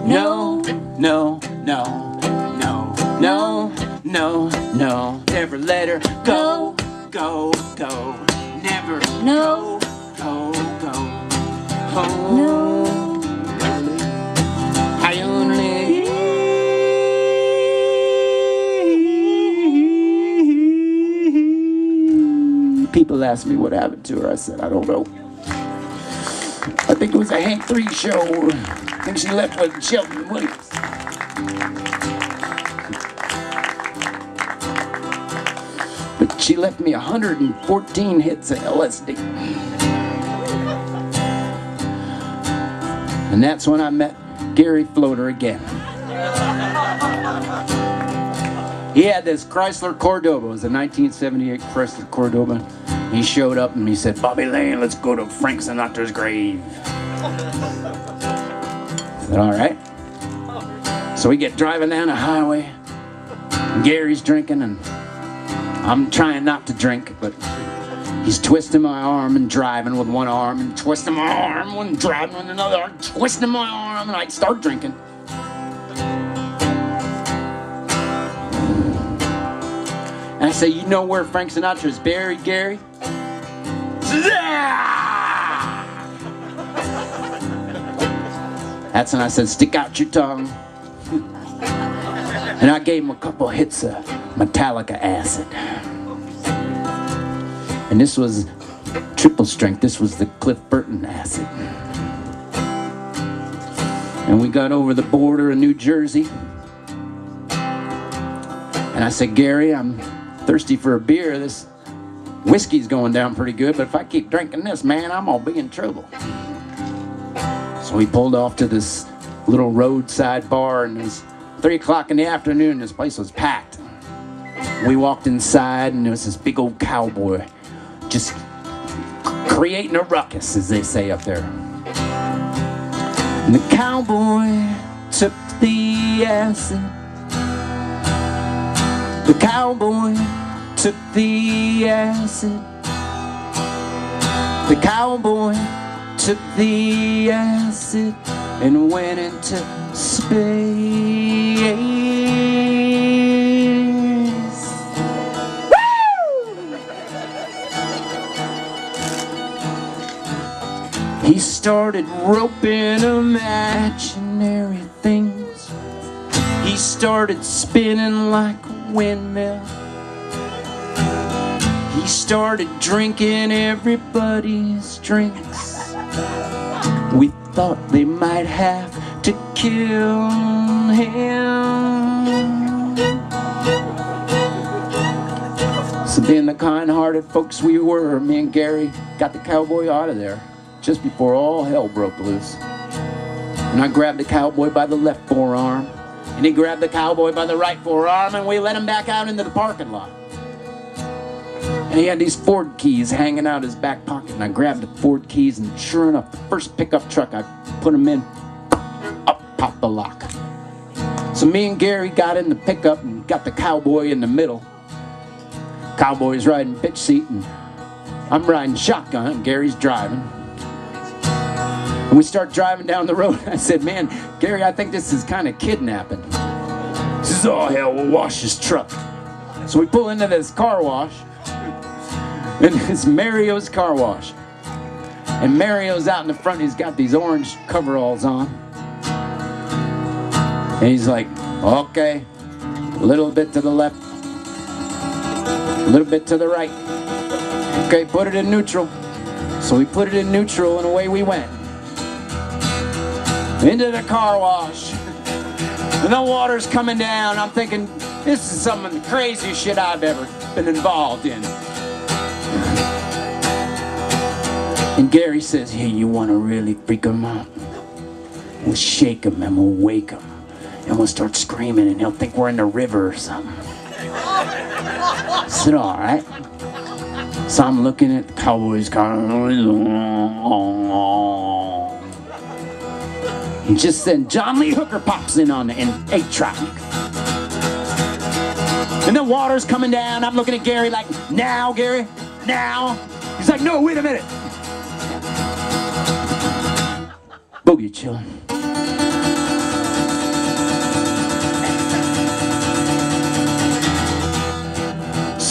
no, no, no, no, no, no, no. Never let her go, go, go. Never No. go, go, go. Oh, No. I only. People ask me what happened to her. I said, I don't know. I think it was a Hank 3 show. I think she left with Shelton Williams. But she left me 114 hits of LSD. And that's when I met Gary Floater again. He had this Chrysler Cordoba. It was a 1978 Chrysler Cordoba. He showed up and he said, Bobby Lane, let's go to Frank Sinatra's grave. I said, all right. So we get driving down the highway. Gary's drinking and I'm trying not to drink, but he's twisting my arm and driving with one arm and twisting my arm and driving with another arm, twisting my arm, and I start drinking. And I say, you know where Frank Sinatra's buried, Gary? That's when I said, stick out your tongue. And I gave him a couple hits of Metallica acid. And this was triple strength. This was the Cliff Burton acid. And we got over the border of New Jersey. And I said, Gary, I'm thirsty for a beer. This whiskey's going down pretty good, but if I keep drinking this, man, I'm gonna be in trouble. So we pulled off to this little roadside bar, and it was 3 o'clock in the afternoon. This place was packed. We walked inside, and there was this big old cowboy just creating a ruckus, as they say up there. And the cowboy took the acid. The cowboy took the acid. The cowboy took the acid and went into space. Woo! He started roping imaginary things. He started spinning like a windmill. He started drinking everybody's drinks. We thought they might have to kill him. So being the kind-hearted folks we were, me and Gary got the cowboy out of there just before all hell broke loose. And I grabbed the cowboy by the left forearm, and he grabbed the cowboy by the right forearm, and we let him back out into the parking lot. And he had these Ford keys hanging out his back pocket, and I grabbed the Ford keys, and sure enough, the first pickup truck I put him in, up popped the lock. So me and Gary got in the pickup and got the cowboy in the middle. Cowboy's riding bitch seat, and I'm riding shotgun, and Gary's driving. And we start driving down the road. I said, man, Gary, I think this is kind of kidnapping. He says, oh, hell, we'll wash this truck. So we pull into this car wash. And it's Mario's car wash. And Mario's out in the front. He's got these orange coveralls on. And he's like, okay, a little bit to the left, a little bit to the right. Okay, put it in neutral. So we put it in neutral, and away we went. Into the car wash. And the water's coming down. I'm thinking, this is some of the craziest shit I've ever been involved in. And Gary says, hey, you want to really freak him out? We'll shake him and we'll wake him. And we'll start screaming and he'll think we're in the river or something. I said, all right. So I'm looking at the cowboy's car. And just then, John Lee Hooker pops in on the 8-track. And the water's coming down. I'm looking at Gary like, now, Gary? Now? He's like, no, wait a minute. Boogie chillin'.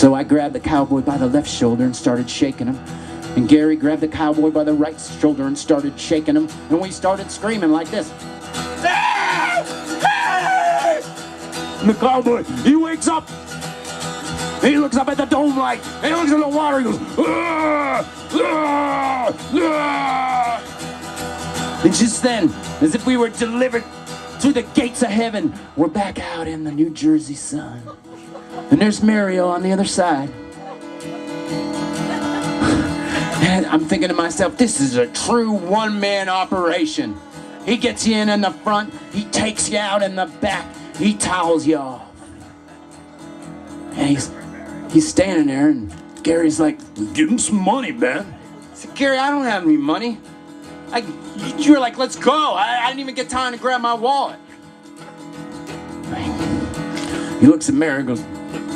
So I grabbed the cowboy by the left shoulder and started shaking him. And Gary grabbed the cowboy by the right shoulder and started shaking him. And we started screaming like this. And the cowboy, he wakes up. He looks up at the dome light. And he looks at the water. He goes, "Ah! Ah! Ah!" And just then, as if we were delivered through the gates of heaven, we're back out in the New Jersey sun. And there's Mario on the other side. And I'm thinking to myself, this is a true one-man operation. He gets you in the front, he takes you out in the back, he towels you off. And he's standing there, and Gary's like, "Give him some money, man." I said, "Gary, I don't have any money." You were like, "Let's go." I didn't even get time to grab my wallet. He looks at Mary and goes,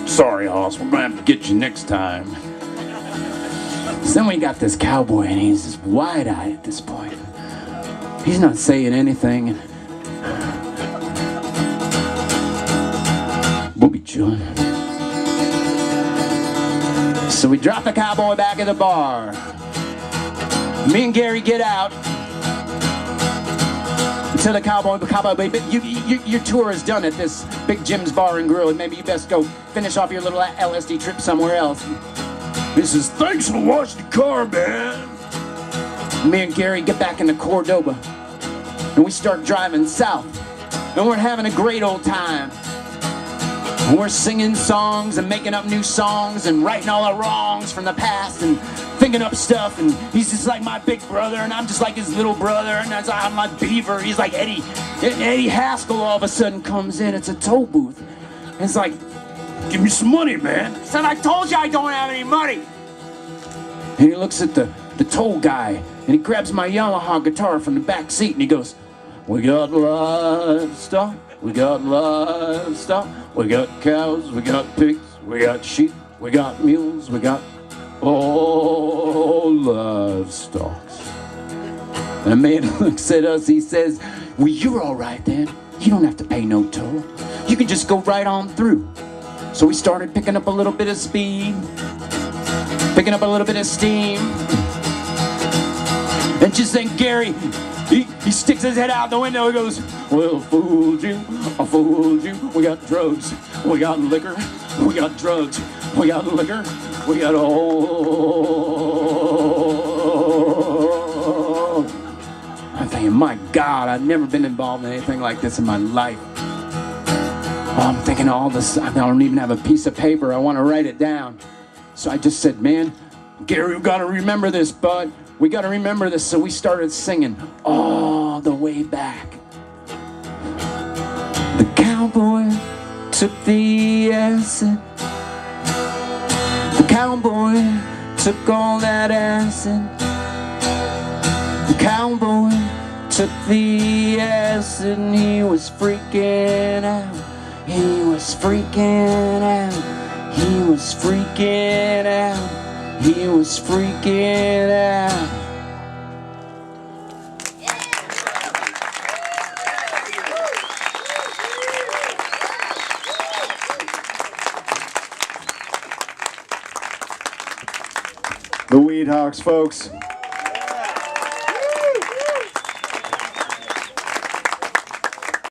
"Sorry, Hoss, we're gonna have to get you next time." So then we got this cowboy, and he's just wide-eyed at this point. He's not saying anything. We'll be chilling. So we drop the cowboy back at the bar. Me and Gary get out. Tell the cowboy, baby, your tour is done at this Big Jim's Bar and Grill, and maybe you best go finish off your little LSD trip somewhere else. He says, "Thanks for washing the car, man." Me and Gary get back into Cordoba, and we start driving south, and we're having a great old time. And we're singing songs and making up new songs and writing all the wrongs from the past and thinking up stuff. And he's just like my big brother, and I'm just like his little brother, and I'm like Beaver. He's like Eddie. Eddie Haskell all of a sudden comes in. It's a toll booth. And it's like, "Give me some money, man." I said, "I told you I don't have any money." And he looks at the toll guy, and he grabs my Yamaha guitar from the back seat, and he goes, "We got livestock. We got livestock, we got cows, we got pigs, we got sheep, we got mules, we got all livestock." And the man looks at us, he says, "Well, you're all right then. You don't have to pay no toll. You can just go right on through." So we started picking up a little bit of speed, picking up a little bit of steam. And just then Gary, he sticks his head out the window and goes, "Well, I fooled you, I fooled you. We got drugs, we got liquor, we got drugs, we got liquor, we got all." I'm thinking, my God, I've never been involved in anything like this in my life. I'm thinking all this, I don't even have a piece of paper. I want to write it down. So I just said, "Man, Gary, we got to remember this, bud. We got to remember this." So we started singing all the way back. The cowboy took the acid. The cowboy took all that acid. The cowboy took the acid, and he was freaking out. He was freaking out. He was freaking out. He was freaking out. The Weed Hawks, folks.